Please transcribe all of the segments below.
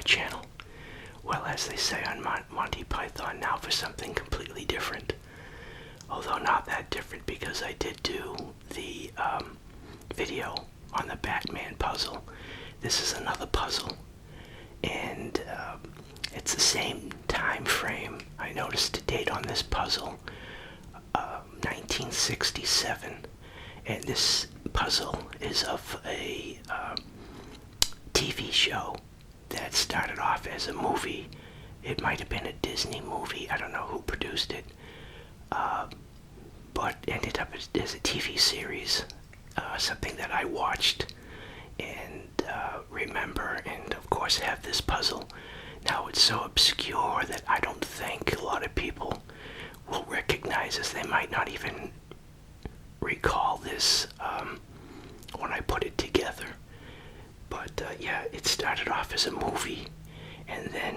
channel. Well, as they say on Monty Python, now for something completely different. Although not that different, because I did do the video on the Batman puzzle. This is another puzzle, and it's the same time frame. I noticed the date on this puzzle, 1967, and this puzzle is of a TV show that started off as a movie. It might have been a Disney movie. I don't know who produced it, but ended up as a TV series, something that I watched and remember, and of course have this puzzle. Now it's so obscure that I don't think a lot of people will recognize this. They might not even recall this when I put it together. But yeah, it started off as a movie and then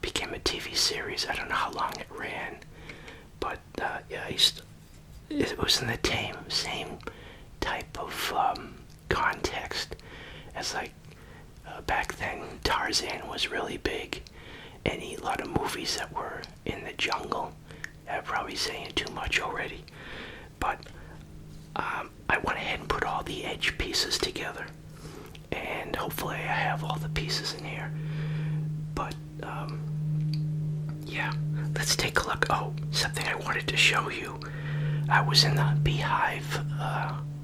became a TV series. I don't know how long it ran, but yeah, it was in the same type of context as like back then Tarzan was really big, and a lot of movies that were in the jungle. I'm probably saying too much already, but I went ahead and put all the edge pieces together, and hopefully I have all the pieces in here. But yeah, let's take a look. Oh, something I wanted to show you. I was in the beehive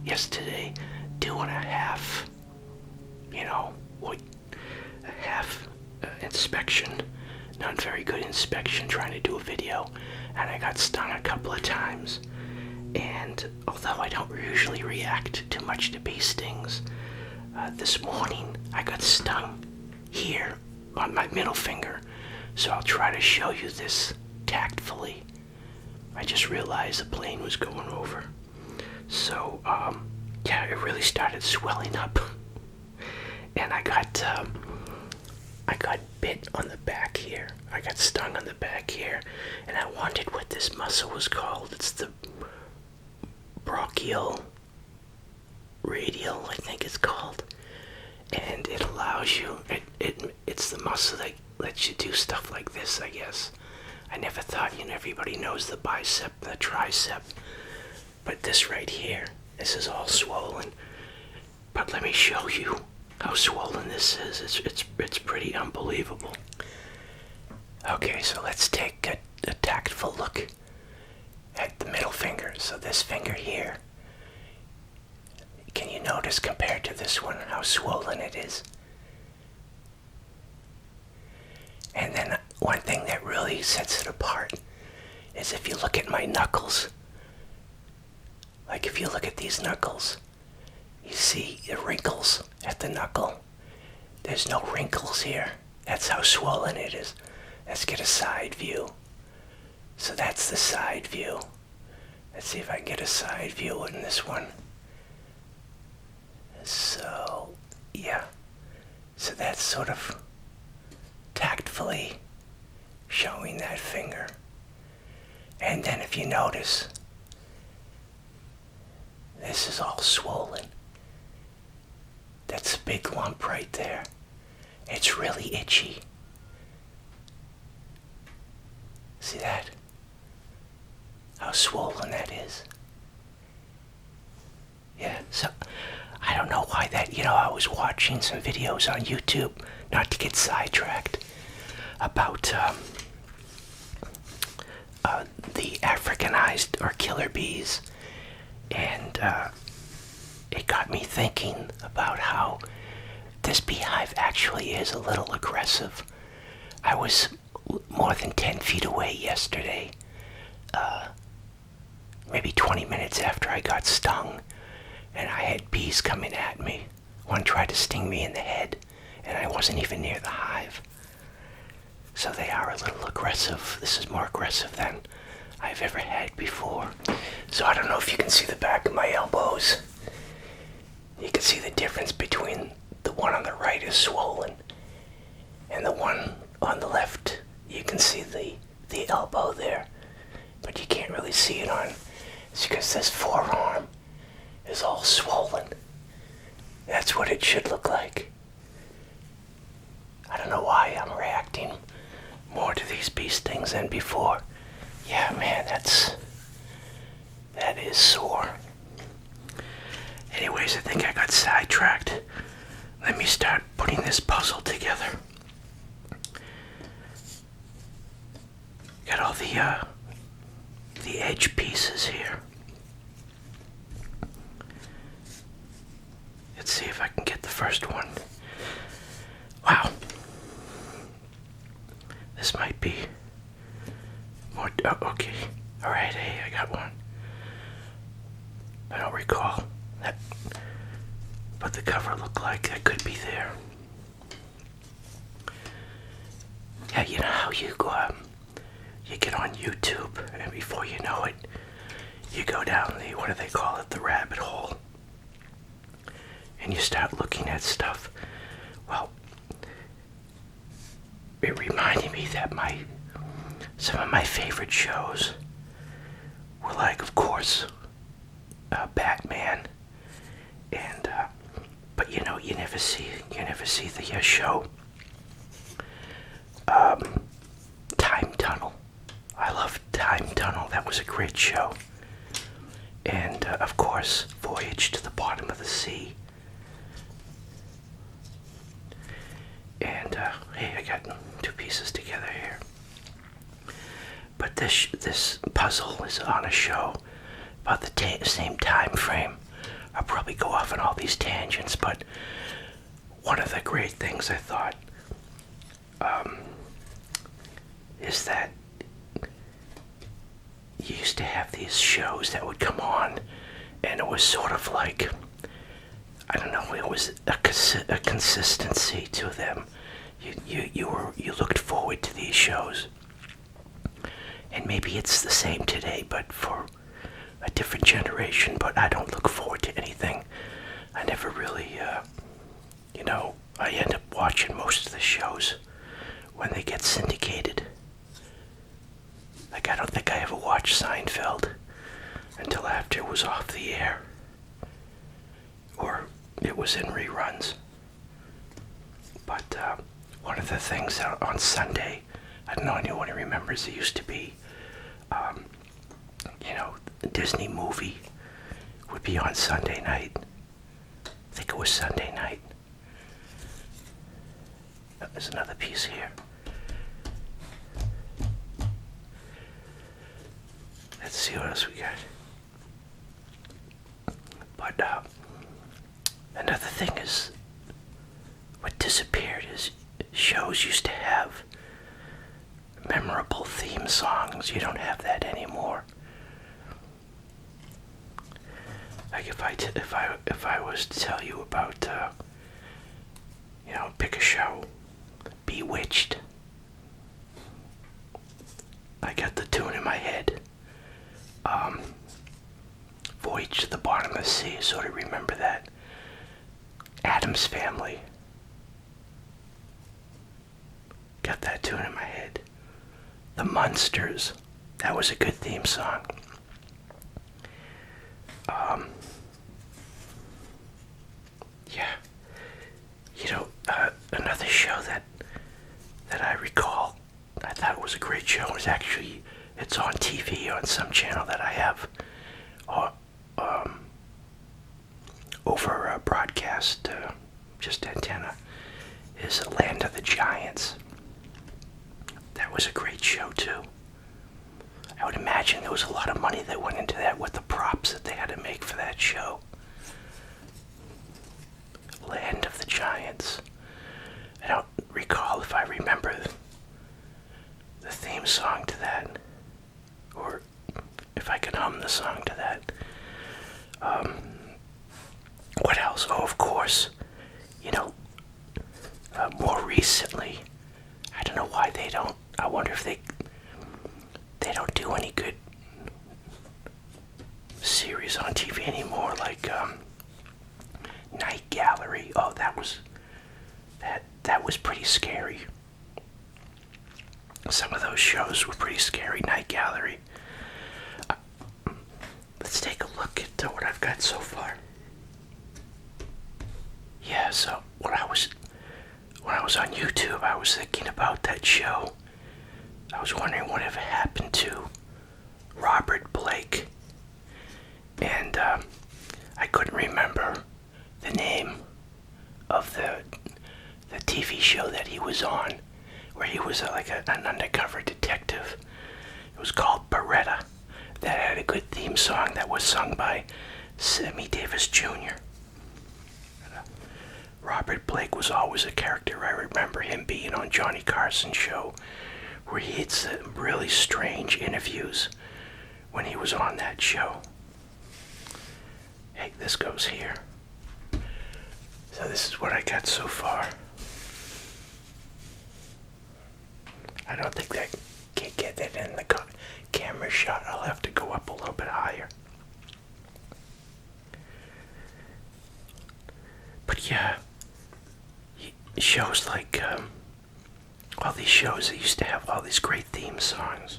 yesterday doing a half inspection, not very good inspection, trying to do a video, and I got stung a couple of times. And although I don't usually react too much to bee stings, this morning I got stung here on my middle finger, so I'll try to show you this tactfully. I just realized the plane was going over. So, yeah, it really started swelling up. And I got bit on the back here. I got stung on the back here, and I wondered what this muscle was called. It's the brachial radial, I think it's called. And it allows you, it's the muscle that lets you do stuff like this, I guess. I never thought, everybody knows the bicep, the tricep. But this right here, this is all swollen. But let me show you how swollen this is. It's pretty unbelievable. Okay, so let's take a tactful look at the middle finger. So this finger here, can you notice compared to this one how swollen it is? And then one thing that really sets it apart is if you look at my knuckles. Like if you look at these knuckles, you see the wrinkles at the knuckle. There's no wrinkles here. That's how swollen it is. Let's get a side view. So that's the side view. Let's see if I can get a side view in this one. So, yeah. So that's sort of tactfully showing that finger. And then if you notice, this is all swollen. That's a big lump right there. It's really itchy. See that? How swollen that is. Yeah, so I don't know why that, I was watching some videos on YouTube, not to get sidetracked, about the Africanized or killer bees. And it got me thinking about how this beehive actually is a little aggressive. I was more than 10 feet away yesterday, maybe 20 minutes after I got stung, and I had bees coming at me. One tried to sting me in the head, and I wasn't even near the hive. So they are a little aggressive. This is more aggressive than I've ever had before. So I don't know if you can see the back of my elbows. You can see the difference between the one on the right is swollen and the one on the left. You can see the elbow there, but you can't really see it on. It's because this forearm is all swollen. That's what it should look like. I don't know why I'm reacting more to these bee stings than before. Yeah, man, that is sore. Anyways, I think I got sidetracked. Let me start putting this puzzle together. Got all the edge pieces here. Let's see if I can get the first one. Wow. This might be more. Oh, okay. Alright, hey, I got one. I don't recall that what the cover looked like. That could be there. Yeah, you know how you get on YouTube, and before you know it, you go down the, what do they call it, the rabbit hole, and you start looking at stuff. Well, it reminded me that some of my favorite shows were like, of course, Batman, and but you know, you never see the show Time Tunnel. I love Time Tunnel. That was a great show. And of course, Voyage to the Bottom of the Sea. And hey, I got two pieces together here. But this puzzle is on a show about the same time frame. I'll probably go off on all these tangents, but one of the great things I thought is that you used to have these shows that would come on, and it was sort of like, I don't know, it was a consistency to them. You looked forward to these shows, and maybe it's the same today, but for a different generation. But I don't look forward to anything. I never really, I end up watching most of the shows when they get syndicated. Like, I don't think I ever watched Seinfeld until after it was off the air, or it was in reruns. But one of the things on Sunday, I don't know anyone who remembers, it used to be, a Disney movie would be on Sunday night. I think it was Sunday night. There's another piece here. Let's see what else we got. But another thing is, what disappeared is shows used to have memorable theme songs. You don't have that anymore. Like if I was to tell you about pick a show, Bewitched. I got the tune in my head. Voyage to the Bottom of the Sea, sort of remember that. Addams Family. Got that tune in my head. The Munsters. That was a good theme song. Another show that I recall, I thought it was a great show, was actually, it's on TV on some channel that I have over a broadcast, just antenna, is Land of the Giants. That was a great show too. I would imagine there was a lot of money that went into that with the props that they had to make for that show. Land of the Giants. I don't recall if I remember the theme song to that, or if I can hum the song to that. What else? Oh, of course, more recently, I don't know why they don't, I wonder if they don't do any good series on TV anymore, like Night Gallery. Oh, that was pretty scary. Some of those shows were pretty scary. Night Gallery. Let's take a look at what I've got so far. Yeah, so what I when I was on YouTube, I was thinking about that show. I was wondering what ever happened to Robert Blake. And I couldn't remember the name of the TV show that he was on, where he was like an undercover detective. It was called Beretta. That had a good theme song that was sung by Sammy Davis Jr. Robert Blake was always a character. I remember him being on Johnny Carson's show, where he had some really strange interviews when he was on that show. Hey, this goes here. So this is what I got so far. I don't think that can get it in the camera shot. I'll have to go up a little bit higher. But yeah, shows like all these shows that used to have all these great theme songs.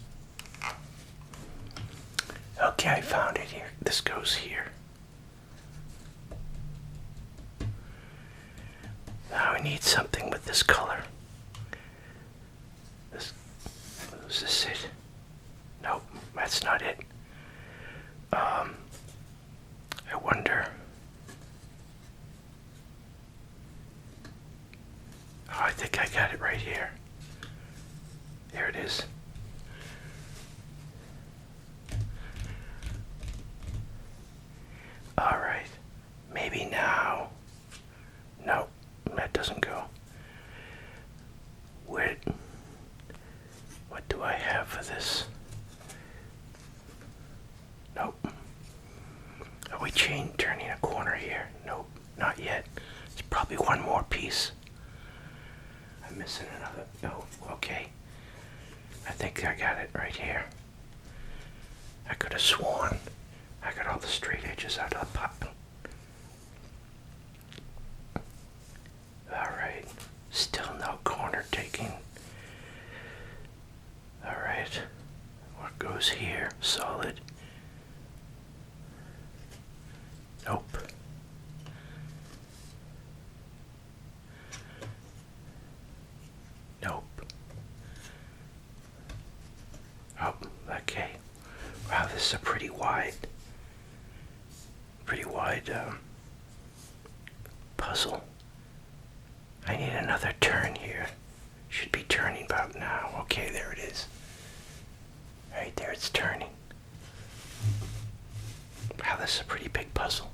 Okay, I found it here. This goes here. Now I need something with this color. Is this it? Nope, that's not it. I wonder. Oh, I think I got it right here. There it is. All right, maybe now. Nope, that doesn't go. What do I have for this? Nope. Are we turning a corner here? Nope, not yet. It's probably one more piece. I'm missing another. Oh, okay. I think I got it right here. I could have sworn I got all the straight edges out of the pot. Alright. Still no corner taking. Alright. What goes here? Solid. Nope. Nope. Oh, okay. Wow, this is a pretty wide puzzle. I need another turn here. Should be turning about now. Okay, there it is. Right there, it's turning. Wow, this is a pretty big puzzle.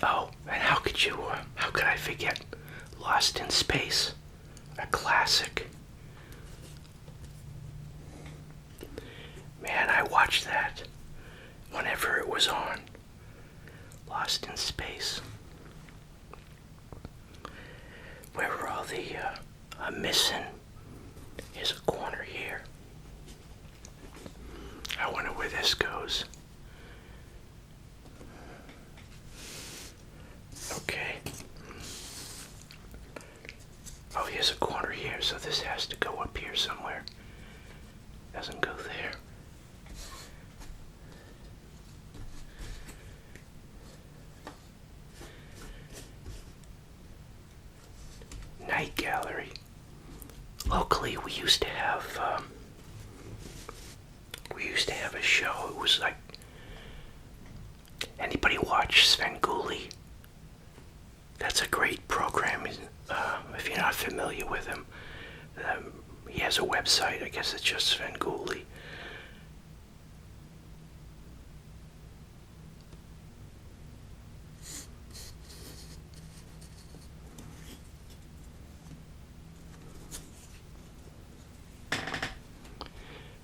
Oh, and how could I forget Lost in Space? A classic. Man, I watched that whenever it was on. Lost in Space. Where were all the, I'm missing. Here's a corner here. I wonder where this goes. Okay. Oh, here's a corner here, so this has to go up here somewhere. Doesn't go there. Night gallery. Locally, we used to have a show. It was like, anybody watch Svengoolie? That's a great program. If you're not familiar with him, he has a website. I guess it's just Svengoolie.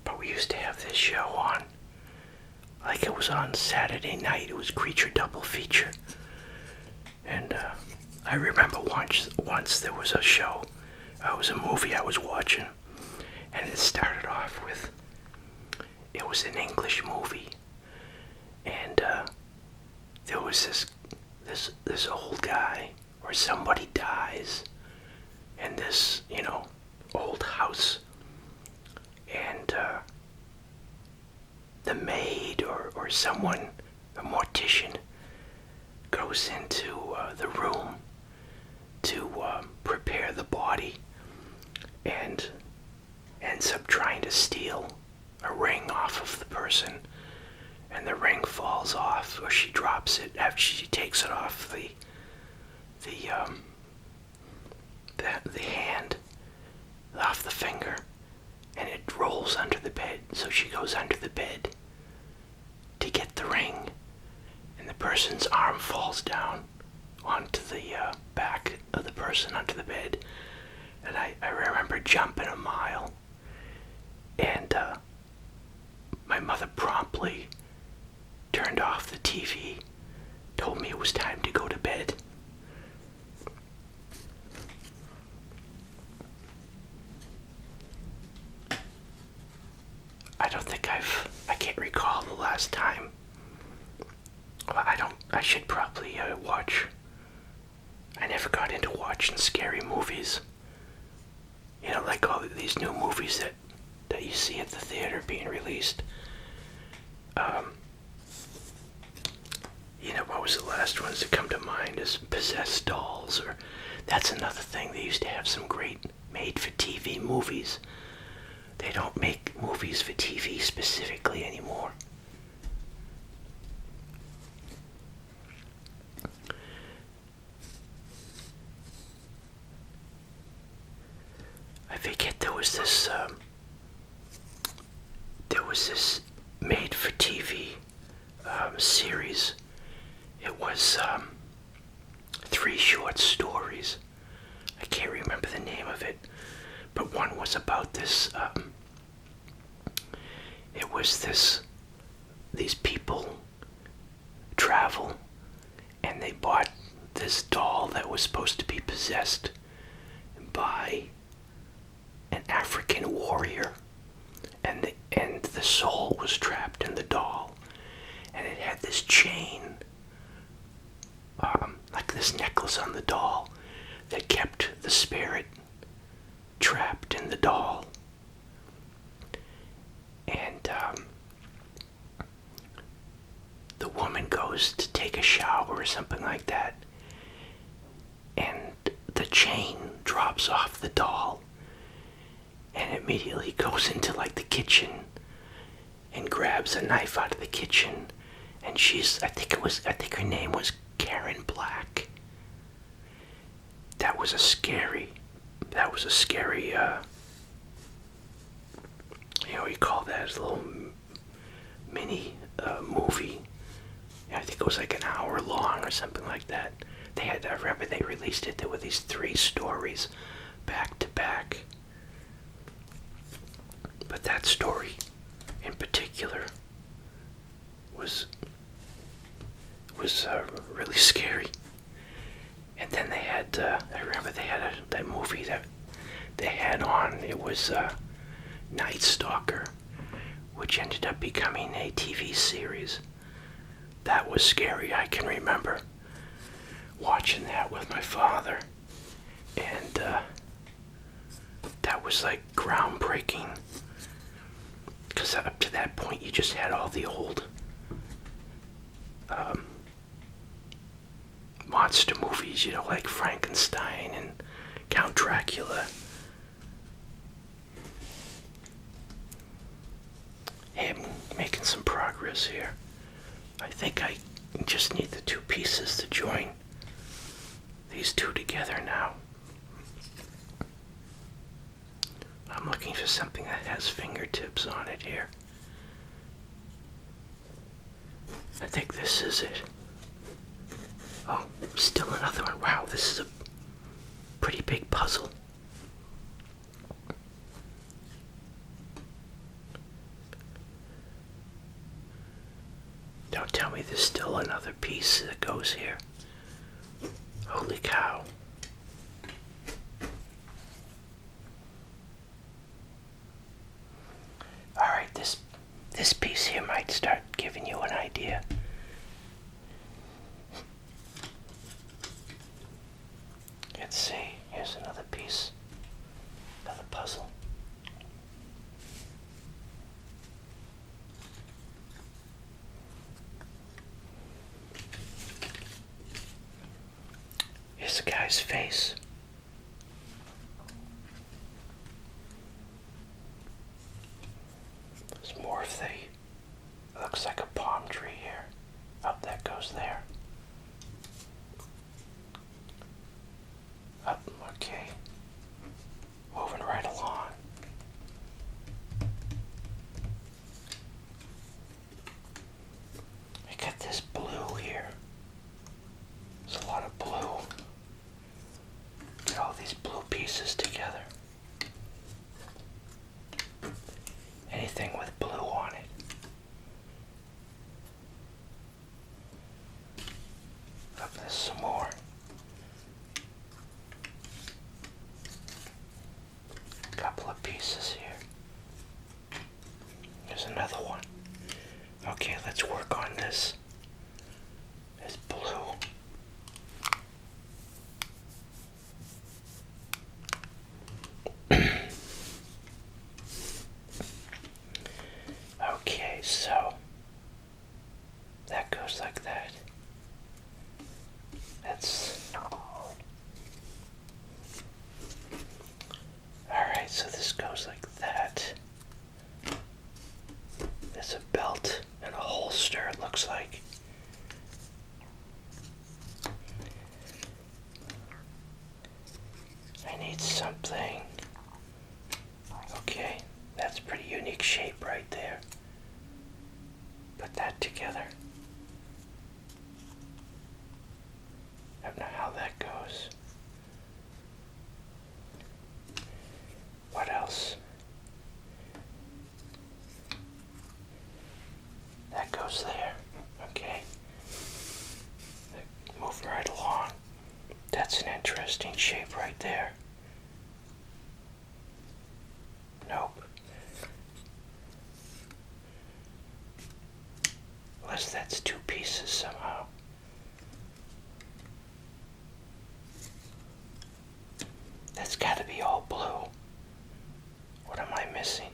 But we used to have this show on, like it was on Saturday night. It was Creature Double Feature. And I remember once there was a show, it was a movie I was watching, and it started off with, it was an English movie, and there was this old guy, or somebody dies, in this, old house, and the maid or someone, a mortician, goes into the room to prepare person, and the ring falls off, or she drops it after she takes it off the hand, off the finger, and it rolls under the bed. So she goes under the bed to get the ring, and the person's arm falls down onto the back of the person under the bed. And I remember jumping a mile, and my mother promptly turned off the TV, told me it was time to go to bed. I can't recall the last time. Well, I should probably watch. I never got into watching scary movies. You know, like all of these new movies that you see at the theater being released. You know, what was the last ones that come to mind is Possessed Dolls, or that's another thing. They used to have some great made-for-TV movies. They don't make movies for TV specifically anymore. I forget there was this made-for-TV series. It was 3 short stories. I can't remember the name of it, but one was about this. It was these people travel, and they bought this doll that was supposed to be possessed by an African warrior, and the soul was trapped in the doll, and it had this chain, like this necklace on the doll, that kept the spirit trapped in the doll. And the woman goes to take a shower or something like that, and the chain drops off the doll, and immediately goes into like the kitchen and grabs a knife out of the kitchen, and I think her name was Karen Black. That was a scary, you call that a little mini movie. I think it was like an hour long or something like that. I remember they released it. There were these 3 stories back to back. But that story in particular was really scary. And then they had, I remember they had that movie that they had on. It was Night Stalker, which ended up becoming a TV series. That was scary. I can remember watching that with my father, and that was like groundbreaking, because up to that point you just had all the old monster movies, you know, like Frankenstein and Count Dracula. Hey, I'm making some progress here. I think I just need the 2 pieces to join these 2 together now. I'm looking for something that has fingertips on it here. I think this is it. Oh, still another one. Wow, this is a pretty big puzzle. Don't tell me there's still another piece that goes here. Holy cow. Alright, this piece here might start giving you an idea. Let's see, here's another piece of the puzzle. Here's the guy's face. There's more of the Okay, moving right along. I got this blue here. There's a lot of blue. Get all these blue pieces together. Anything with blue on it. Up this some more. Couple of pieces here. There's another one. Okay, let's work on this. This blue. Okay, so that goes like that. Alright, so this goes like that. There's a belt and a holster, it looks like. I need something. Okay, that's pretty unique shape right there. Put that together. I don't know how that goes. What else? That goes there. Okay. Move right along. That's an interesting shape right there. Nope. Unless that's two pieces somehow. That's got to be all blue. What am I missing?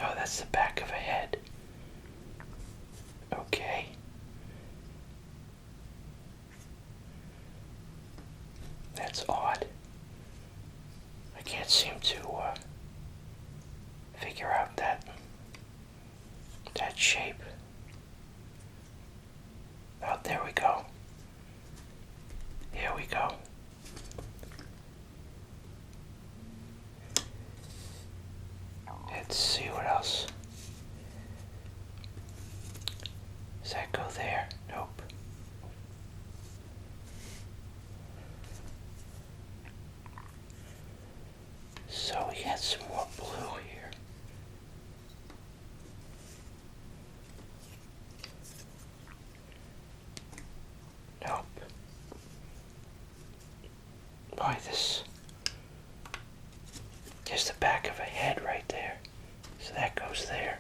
Oh, that's the back of a head. Okay. That's odd. I can't seem to figure out that shape. Oh, there we go. Here we go. Let's see what else. Does that go there? Nope. So we got some more blue here. Nope. Boy, there's the back of a head right there. So that goes there.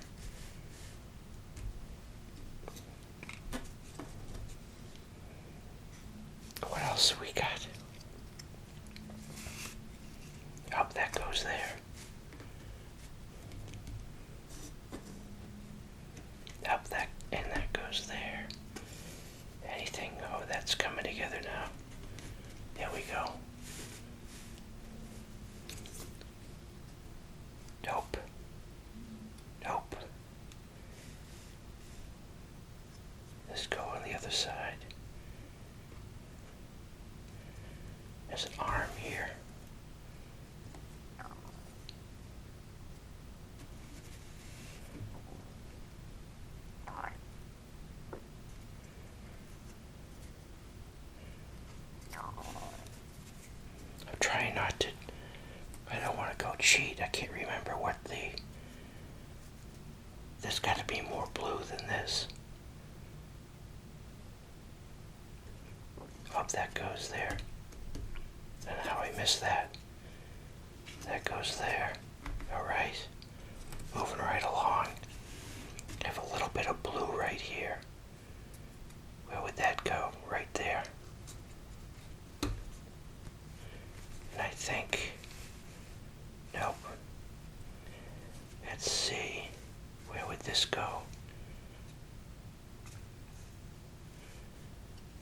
What else we got? Oh, that goes there. Up that, and that goes there. Anything? Oh, that's coming together now. There we go. Nope. Nope. Let's go on the other side. There's an arm here. I'm trying not to, I don't want to go cheat. I can't remember what there's got to be more blue than this. Oh, that goes there. I don't know how I missed that. That goes there. Alright. Moving right along. I have a little bit of blue right here. Where would that go? Right there. And I think, nope. Let's see, where would this go?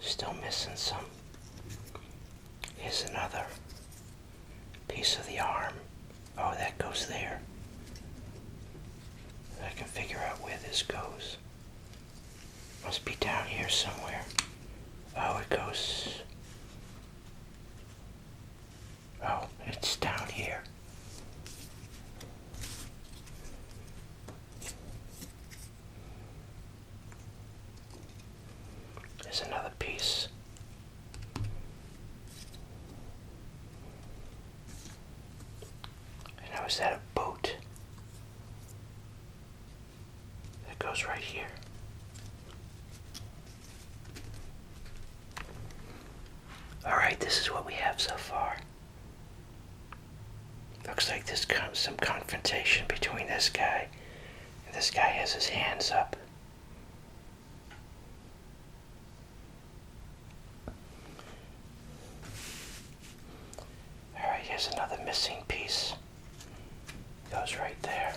Still missing some. Here's another piece of the arm. Oh, that goes there. I can figure out where this goes. Must be down here somewhere. Oh, it goes... Oh, it's down here. There's another piece. And now is that a boat? That goes right here. Alright, this is what we have so far. Looks like there's some confrontation between this guy, and this guy has his hands up. Alright, here's another missing piece. Goes right there.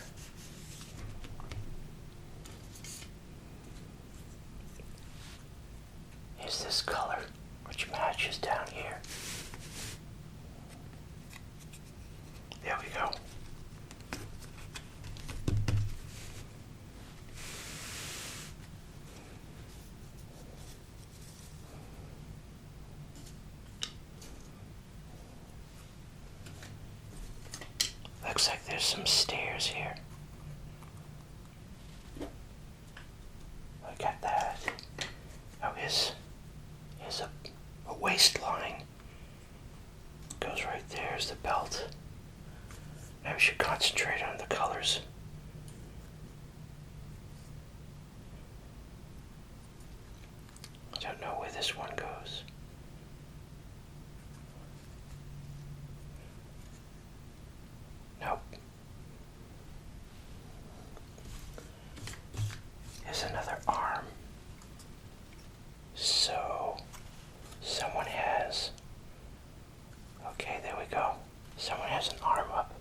Here's this color, which matches down here. There we go. Looks like there's some stairs here. I got that. Oh, here's a waistline. Goes right there. There's the belt. Maybe we should concentrate on the colors. I don't know where this one goes. Nope. Here's another arm. So, someone has... Okay, there we go. Someone has an arm up.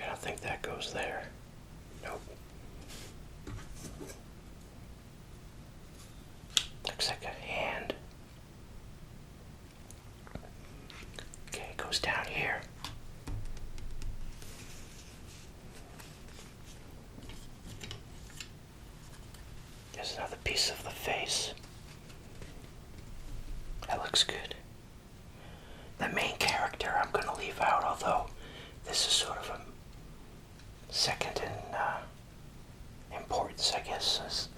I don't think that goes there. Nope. Looks like a hand. Okay, it goes down here. There's another piece of the face. That looks good. The main character I'm going to leave out, although this is sort of a second in importance, I guess, as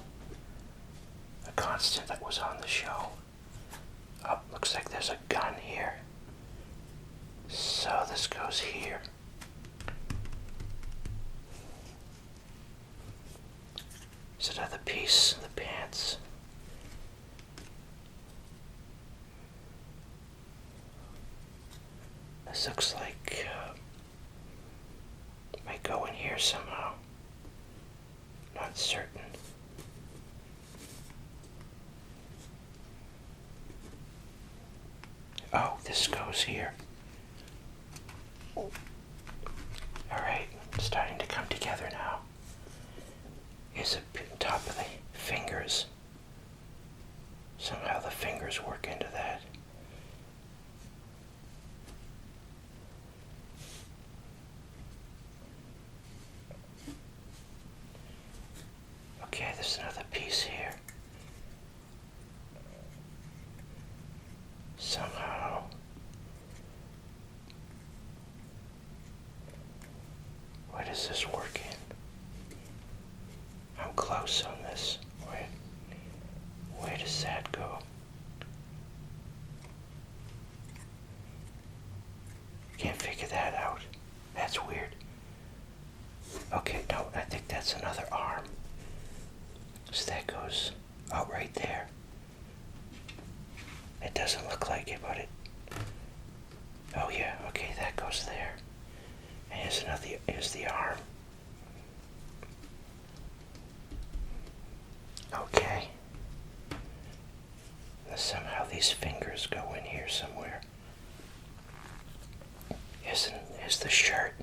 a constant that was on the show. Oh, looks like there's a gun here. So this goes here. There's another piece of the pants. This looks like might go in here somehow. Not certain. Oh, this goes here. Alright, starting to come together now. Here's the top of the fingers. Somehow the fingers work into that. Okay, there's another piece here. Somehow. Where does this work in? I'm close on this. Where does that go? Can't figure that out. That's weird. Okay, no, I think that's another arm. So that goes out right there. It doesn't look like it, but it... Oh yeah, okay, that goes there. And here's the arm. Okay. Now somehow these fingers go in here somewhere. Here's the shirt.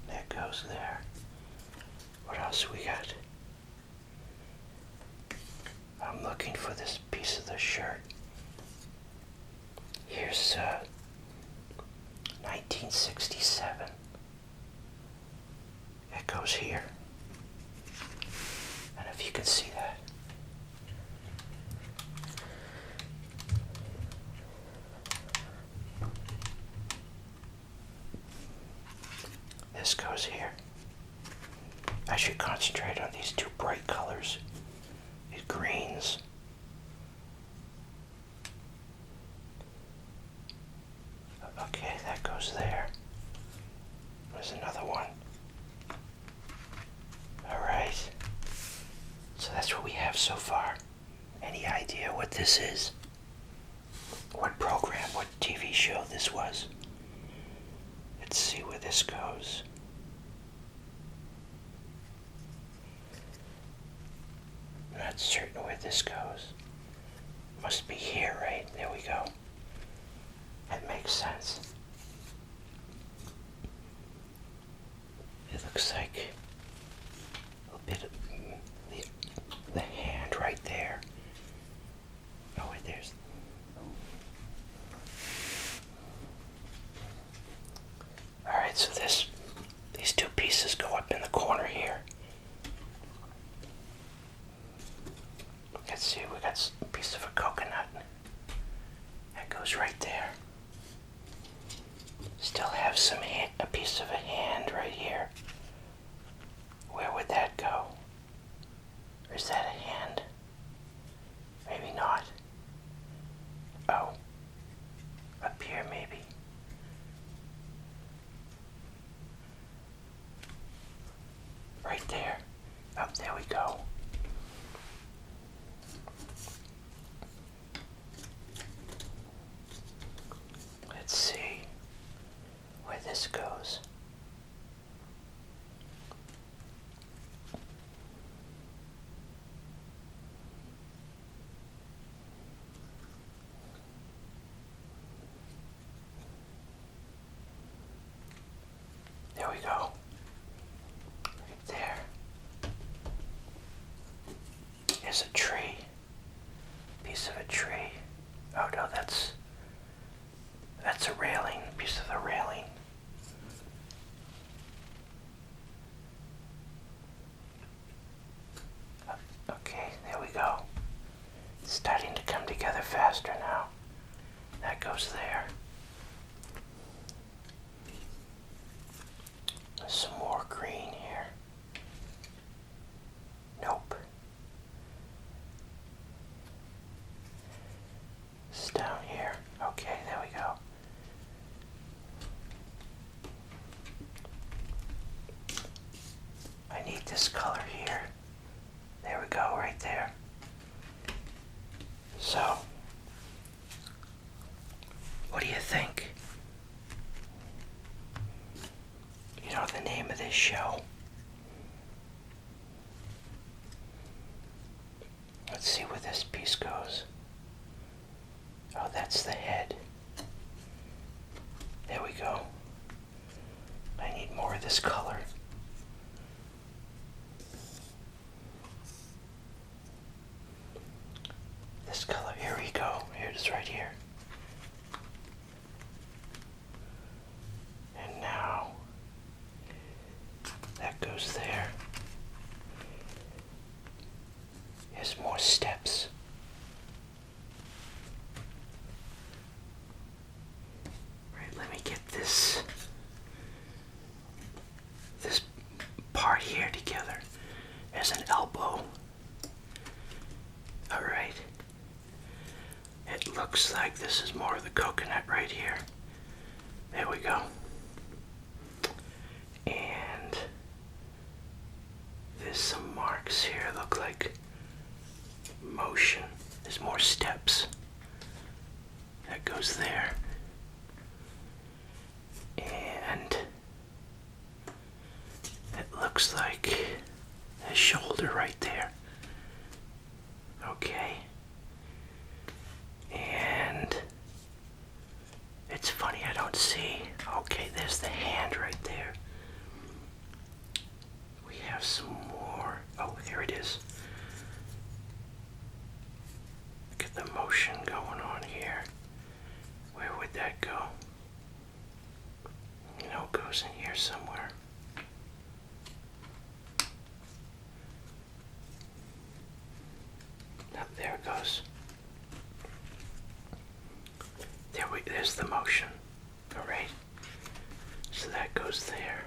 That goes there. What else we got? I'm looking for this piece of the shirt. Here's should concentrate on these two bright colors, these greens. Okay, that goes there. There's another one. Alright. So that's what we have so far. Any idea what this is? What program, what TV show this was? Let's see where this goes. I'm not certain where this goes. Must be here, right? There we go. That makes sense. It looks like a bit of the hand right there. Oh, wait, there's... Alright, so these two pieces go up in the corner here. Let's see, we got a piece of a coconut. That goes right there. Still have a piece of a hand right here. Where would that go? Or is that a hand? Maybe not. Oh. Up here maybe. Right there. Oh, there we go. Let's see where this goes. There we go. Right there. Here's a tree. Piece of a tree. Oh no, that's a railing. Piece of the railing. Okay, there we go. It's starting to come together faster now. That goes there. There's some more green here. Nope. It's down here. Okay, there we go. I need this color here. There we go, right there. So, what do you think? You know the name of this show? Let's see where this piece goes. Oh, that's the head. There we go. I need more of this color. This color, here we go. Here it is right here. And now, that goes there. There's more steps. Right, let me get this part here together as an elbow. Alright. It looks like this is more of the coconut right here. There we go. And there's some marks here, look like motion. There's more steps. That goes there. And it looks like a shoulder right there. Okay. And it's funny, I don't see. Okay, there's the hand right there. We have some more. Oh, here it is. Look at the motion going on here. Where would that go? You know, it goes in here somewhere. Oh, there it goes. There's the motion. Alright. So that goes there.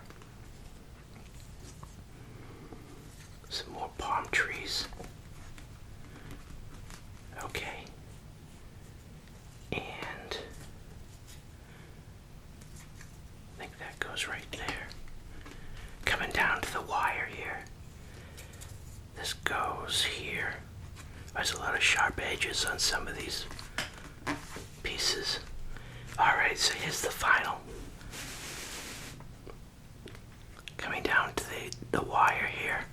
more palm trees. Okay. And I think that goes right there. Coming down to the wire here. This goes here. There's a lot of sharp edges on some of these pieces. Alright, so here's the final. Coming down to the wire here.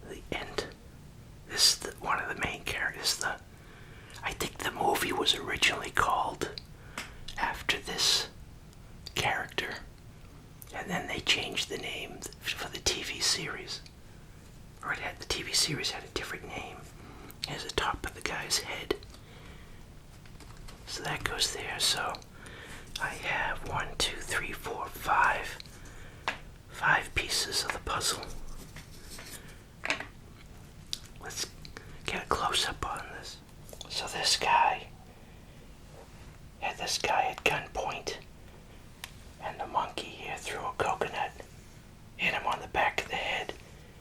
The end. This is one of the main characters. I think the movie was originally called after this character. And then they changed the name for the TV series. Or the TV series had a different name. Here's the top of the guy's head. So that goes there. So I have 1, 2, 3, 4, 5. 5 pieces of the puzzle. Let's get a close-up on this. So this guy had this guy at gunpoint, and the monkey here threw a coconut, hit him on the back of the head,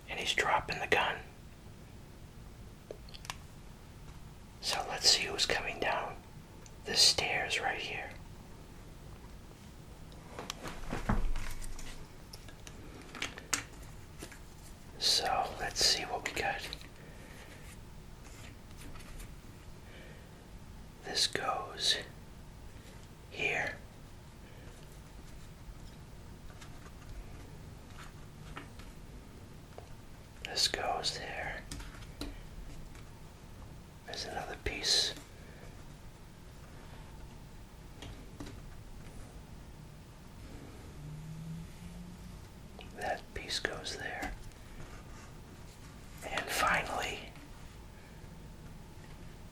and he's dropping the gun. So let's see who's coming down the stairs right here. So let's see what we got. This goes here. This goes there. There's another piece. That piece goes there. And finally,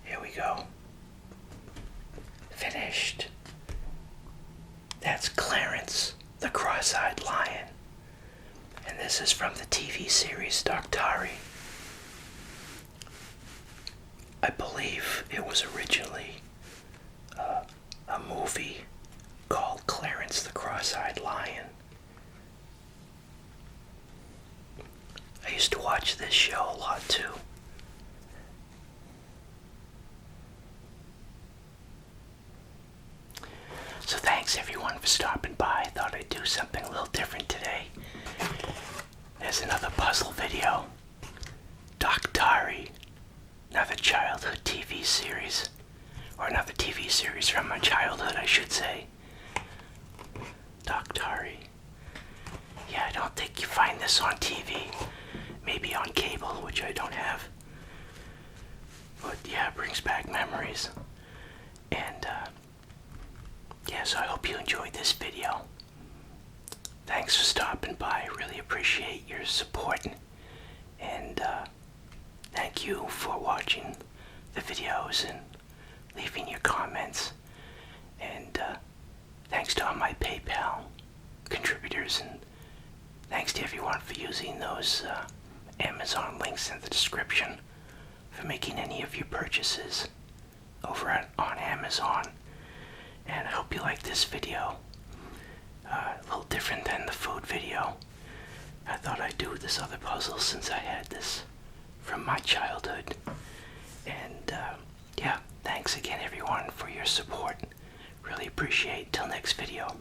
here we go. Finished. That's Clarence, the cross-eyed lion. And this is from the TV series Doctari. I believe it was originally a movie called Clarence the Cross-Eyed Lion. I used to watch this show a lot too. So thanks everyone for stopping by. I thought I'd do something a little different today. There's another puzzle video. Doctari, another childhood TV series. Or another TV series from my childhood, I should say. Doctari. Yeah, I don't think you find this on TV. Maybe on cable, which I don't have. But yeah, it brings back memories. And yeah, so I hope you enjoyed this video. Thanks for stopping by. Really appreciate your support. And thank you for watching the videos and leaving your comments. And thanks to all my PayPal contributors. And thanks to everyone for using those Amazon links in the description for making any of your purchases over on Amazon. And I hope you like this video. A little different than the food video. I thought I'd do this other puzzle since I had this from my childhood. And yeah, thanks again everyone for your support. Really appreciate it. Till next video.